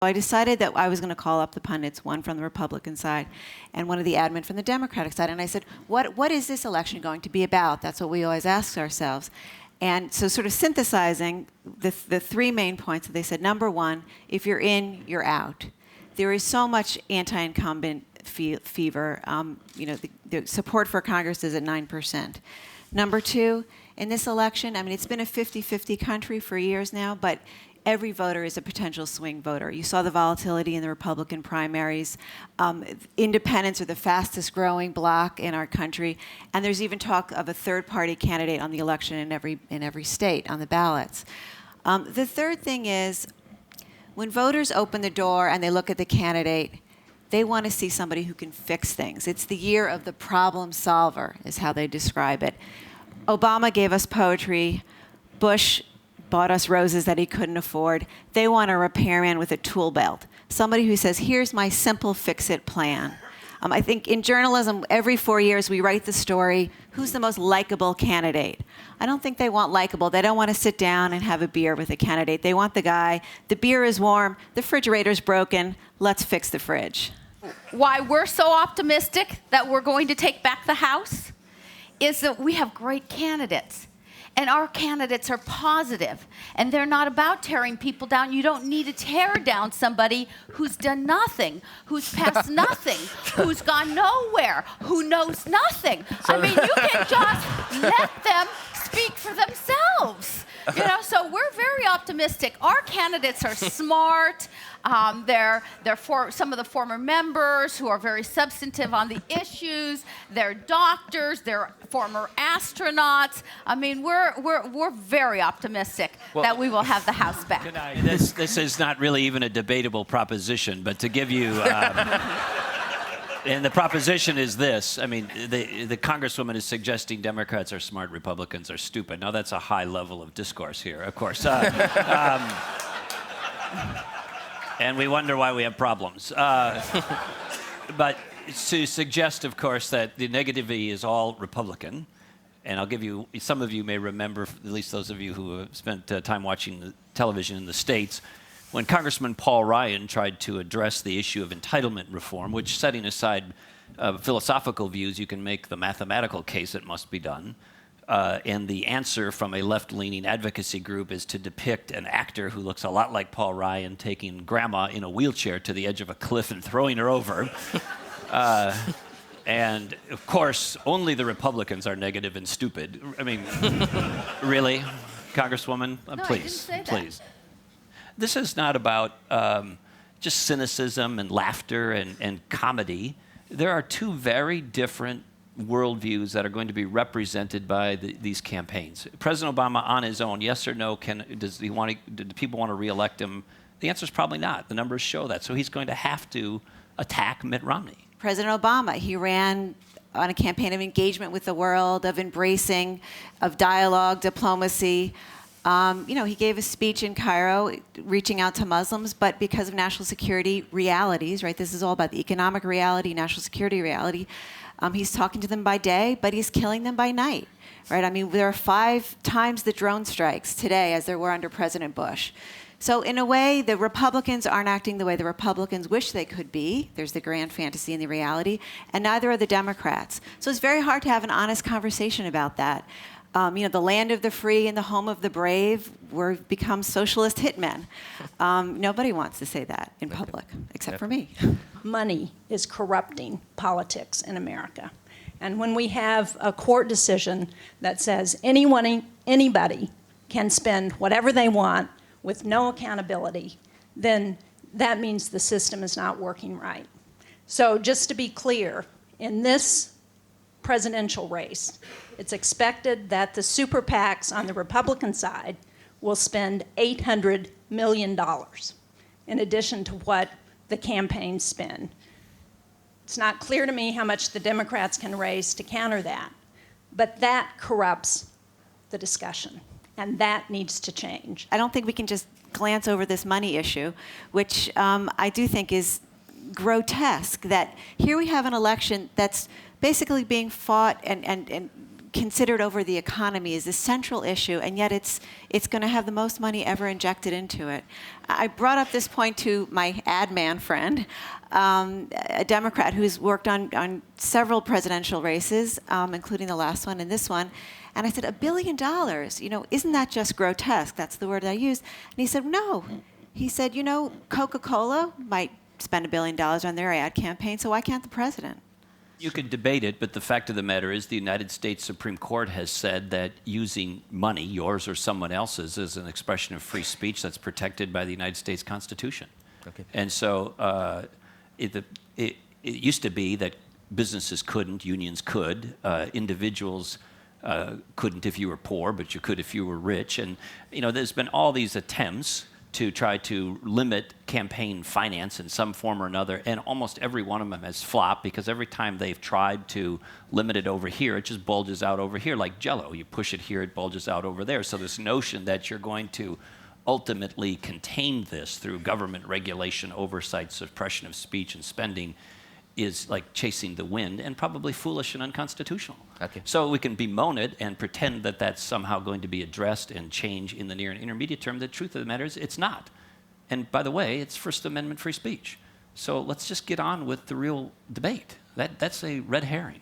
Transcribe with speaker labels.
Speaker 1: I decided that I was going to call up the pundits, one from the Republican side and one of the admin from the Democratic side. And I said, what is this election going to be about? That's what we always ask ourselves. And so sort of synthesizing the three main points, they said, number one, if you're in, you're out. There is so much anti-incumbent fever. The support for Congress is at 9%. Number two, in this election, I mean, it's been a 50-50 country for years now, but every voter is a potential swing voter. You saw the volatility in the Republican primaries. Independents are the fastest growing bloc in our country. And there's even talk of a third-party candidate on the election in every state on the ballots. The third thing is, when voters open the door and they look at the candidate, they want to see somebody who can fix things. It's the year of the problem solver, is how they describe it. Obama gave us poetry. Bush bought us roses that he couldn't afford. They want a repairman with a tool belt, somebody who says, here's my simple fix-it plan. I think in journalism, every 4 years we write the story, who's the most likable candidate? I don't think they want likable. They don't want to sit down and have a beer with a candidate. They want the guy, the beer is warm, the refrigerator's broken, let's fix the fridge.
Speaker 2: Why we're so optimistic that we're going to take back the House is that we have great candidates. And our candidates are positive, and they're not about tearing people down. You don't need to tear down somebody who's done nothing, who's passed nothing, who's gone nowhere, who knows nothing. I mean, you can just let them speak for themselves. So we're very optimistic. Our candidates are smart. They're some of the former members who are very substantive on the issues. They're doctors. They're former astronauts. I mean, we're very optimistic that we will have the House back.
Speaker 3: This is not really even a debatable proposition, but to give you. And the proposition is this. I mean, the Congresswoman is suggesting Democrats are smart, Republicans are stupid. Now, that's a high level of discourse here, of course. And we wonder why we have problems. But to suggest, of course, that the negativity is all Republican, and I'll give you, some of you may remember, at least those of you who have spent time watching the television in the States, when Congressman Paul Ryan tried to address the issue of entitlement reform, which, setting aside philosophical views, you can make the mathematical case it must be done. And the answer from a left-leaning advocacy group is to depict an actor who looks a lot like Paul Ryan taking grandma in a wheelchair to the edge of a cliff and throwing her over. And, of course, only the Republicans are negative and stupid. I mean, really, Congresswoman?
Speaker 2: No,
Speaker 3: please,
Speaker 2: I didn't say
Speaker 3: please. This is not about just cynicism and laughter and comedy. There are two very different worldviews that are going to be represented by these campaigns. President Obama on his own, yes or no, do people want to reelect him? The answer is probably not. The numbers show that. So he's going to have to attack Mitt Romney.
Speaker 1: President Obama, he ran on a campaign of engagement with the world, of embracing, of dialogue, diplomacy. He gave a speech in Cairo reaching out to Muslims, but because of national security realities, right? This is all about the economic reality, national security reality. He's talking to them by day, but he's killing them by night, right? I mean, there are 5 times the drone strikes today as there were under President Bush. So in a way, the Republicans aren't acting the way the Republicans wish they could be. There's the grand fantasy and the reality, and neither are the Democrats. So it's very hard to have an honest conversation about that. The land of the free and the home of the brave, we've become socialist hitmen. Nobody wants to say that in public, except for me.
Speaker 4: Money is corrupting politics in America. And when we have a court decision that says anybody can spend whatever they want with no accountability, then that means the system is not working right. So just to be clear, in this presidential race, it's expected that the super PACs on the Republican side will spend $800 million in addition to what the campaigns spend. It's not clear to me how much the Democrats can raise to counter that, but that corrupts the discussion, and that needs to change.
Speaker 1: I don't think we can just glance over this money issue, which I do think is grotesque, that here we have an election that's basically being fought and considered over the economy is the central issue, and yet it's going to have the most money ever injected into it. I brought up this point to my ad man friend, a Democrat who's worked on several presidential races, including the last one and this one. And I said, $1 billion, isn't that just grotesque? That's the word I used. And he said, no. He said, Coca-Cola might spend $1 billion on their ad campaign, so why can't the president?
Speaker 3: You could debate it, but the fact of the matter is the United States Supreme Court has said that using money, yours or someone else's, is an expression of free speech that's protected by the United States Constitution.
Speaker 5: Okay.
Speaker 3: And so it used to be that businesses couldn't, unions could, individuals couldn't if you were poor, but you could if you were rich. And there's been all these attempts to try to limit campaign finance in some form or another, and almost every one of them has flopped, because every time they've tried to limit it over here, it just bulges out over here like Jell-O. You push it here, it bulges out over there. So this notion that you're going to ultimately contain this through government regulation, oversight, suppression of speech and spending is like chasing the wind, and probably foolish and unconstitutional.
Speaker 5: Okay.
Speaker 3: So we can bemoan it and pretend that that's somehow going to be addressed and change in the near and intermediate term. The truth of the matter is it's not. And by the way, it's First Amendment free speech. So let's just get on with the real debate. That's a red herring.